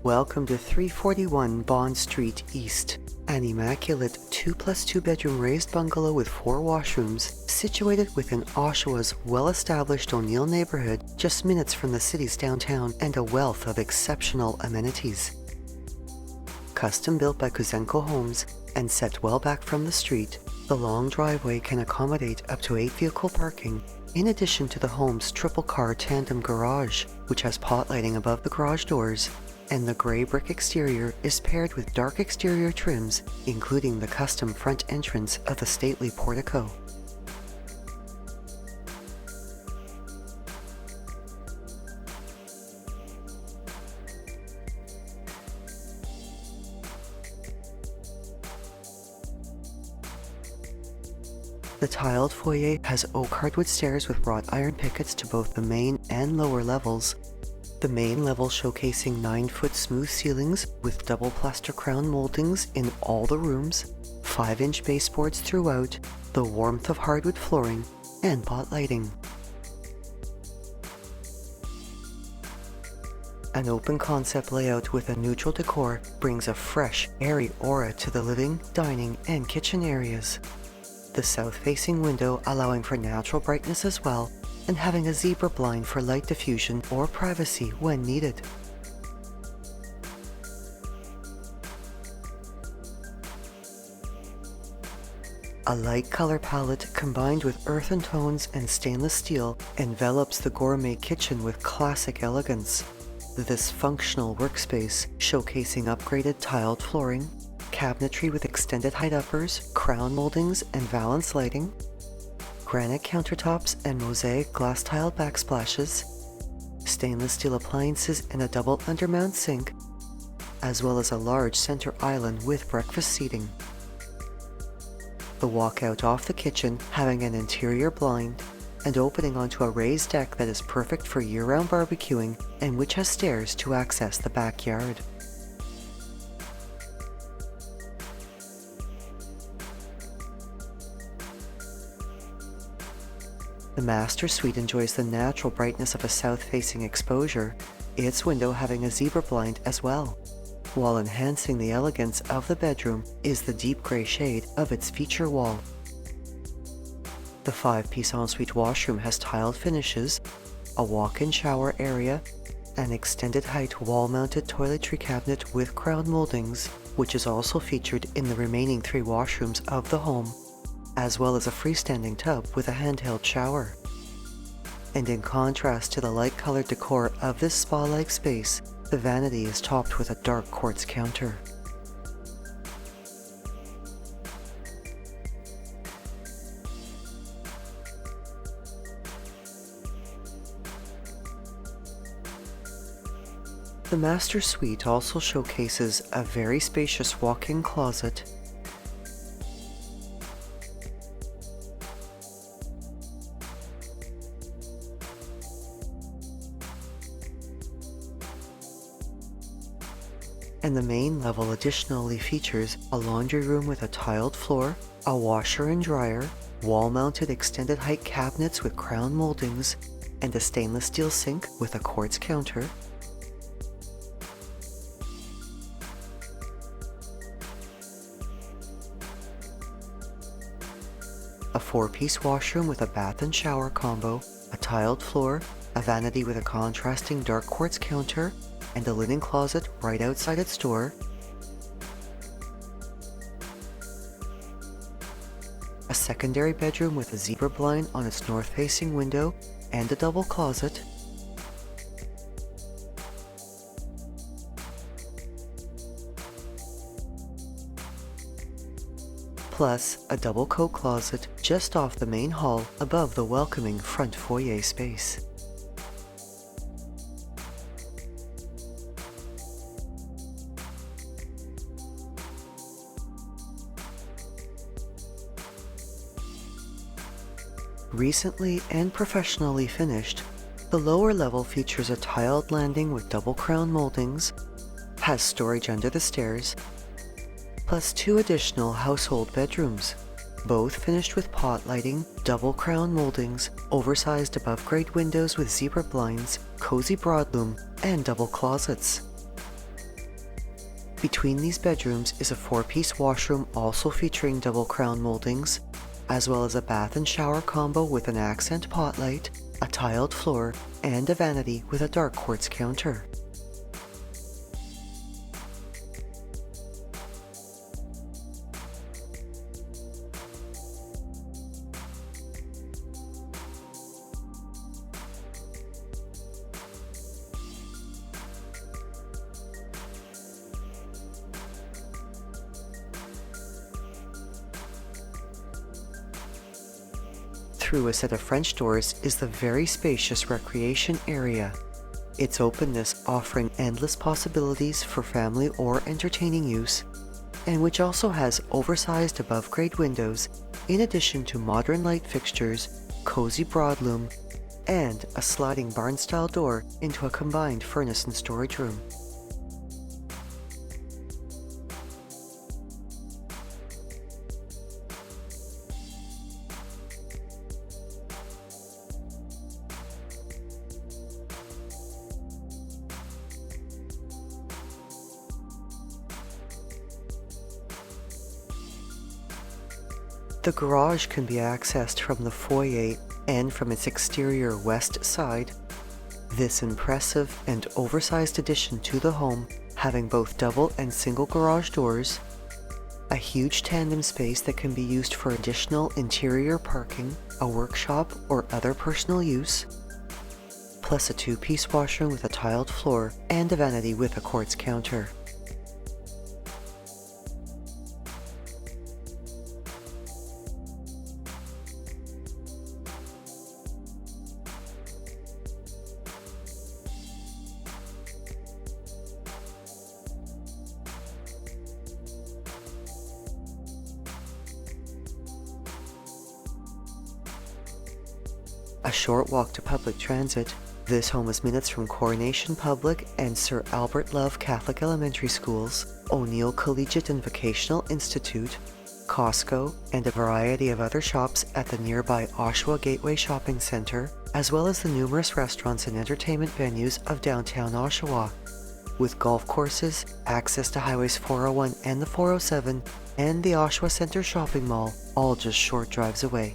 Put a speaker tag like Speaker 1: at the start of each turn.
Speaker 1: Welcome to 341 Bond Street East, an immaculate 2+2 bedroom raised bungalow with 4 washrooms, situated within Oshawa's well-established O'Neill neighbourhood, just minutes from the city's downtown, and a wealth of exceptional amenities. Custom built by Kuzenko Homes and set well back from the street, the long driveway can accommodate up to 8 vehicle parking, in addition to the home's triple-car tandem garage, which has pot lighting above the garage doors, and the grey brick exterior is paired with dark exterior trims, including the custom front entrance of the stately portico. The tiled foyer has oak hardwood stairs with wrought iron pickets to both the main and lower levels. The main level showcasing 9-foot smooth ceilings with double plaster crown moldings in all the rooms, 5-inch baseboards throughout, the warmth of hardwood flooring, and pot lighting. An open concept layout with a neutral decor brings a fresh, airy aura to the living, dining, and kitchen areas. The south-facing window allowing for natural brightness as well, and having a zebra blind for light diffusion or privacy when needed. A light color palette combined with earthen tones and stainless steel envelops the gourmet kitchen with classic elegance. This functional workspace showcasing upgraded tiled flooring, cabinetry with extended height uppers, crown moldings, and valance lighting, granite countertops and mosaic glass tiled backsplashes, stainless steel appliances and a double undermount sink, as well as a large center island with breakfast seating. The walkout off the kitchen having an interior blind and opening onto a raised deck that is perfect for year-round barbecuing and which has stairs to access the backyard. The master suite enjoys the natural brightness of a south-facing exposure, its window having a zebra blind as well, while enhancing the elegance of the bedroom is the deep grey shade of its feature wall. The 5-piece ensuite washroom has tiled finishes, a walk-in shower area, an extended height wall-mounted toiletry cabinet with crown moldings, which is also featured in the remaining 3 washrooms of the home, as well as a freestanding tub with a handheld shower. And in contrast to the light-colored decor of this spa-like space, the vanity is topped with a dark quartz counter. The master suite also showcases a very spacious walk-in closet, and the main level additionally features a laundry room with a tiled floor, a washer and dryer, wall-mounted extended height cabinets with crown moldings, and a stainless steel sink with a quartz counter, a 4-piece washroom with a bath and shower combo, a tiled floor, a vanity with a contrasting dark quartz counter, and a linen closet right outside its door, a secondary bedroom with a zebra blind on its north-facing window and a double closet, plus a double coat closet just off the main hall above the welcoming front foyer space. Recently and professionally finished, the lower level features a tiled landing with double crown moldings, has storage under the stairs, plus 2 additional household bedrooms, both finished with pot lighting, double crown moldings, oversized above-grade windows with zebra blinds, cozy broadloom, and double closets. Between these bedrooms is a 4-piece washroom also featuring double crown moldings, as well as a bath and shower combo with an accent pot light, a tiled floor, and a vanity with a dark quartz counter. Through a set of French doors is the very spacious recreation area. Its openness offering endless possibilities for family or entertaining use, and which also has oversized above-grade windows in addition to modern light fixtures, cozy broadloom, and a sliding barn-style door into a combined furnace and storage room. The garage can be accessed from the foyer and from its exterior west side. This impressive and oversized addition to the home, having both double and single garage doors, a huge tandem space that can be used for additional interior parking, a workshop or other personal use, plus a 2-piece washroom with a tiled floor and a vanity with a quartz counter. A short walk to public transit, this home is minutes from Coronation Public and Sir Albert Love Catholic Elementary Schools, O'Neill Collegiate and Vocational Institute, Costco, and a variety of other shops at the nearby Oshawa Gateway Shopping Centre, as well as the numerous restaurants and entertainment venues of downtown Oshawa, with golf courses, access to Highways 401 and the 407, and the Oshawa Centre Shopping Mall, all just short drives away.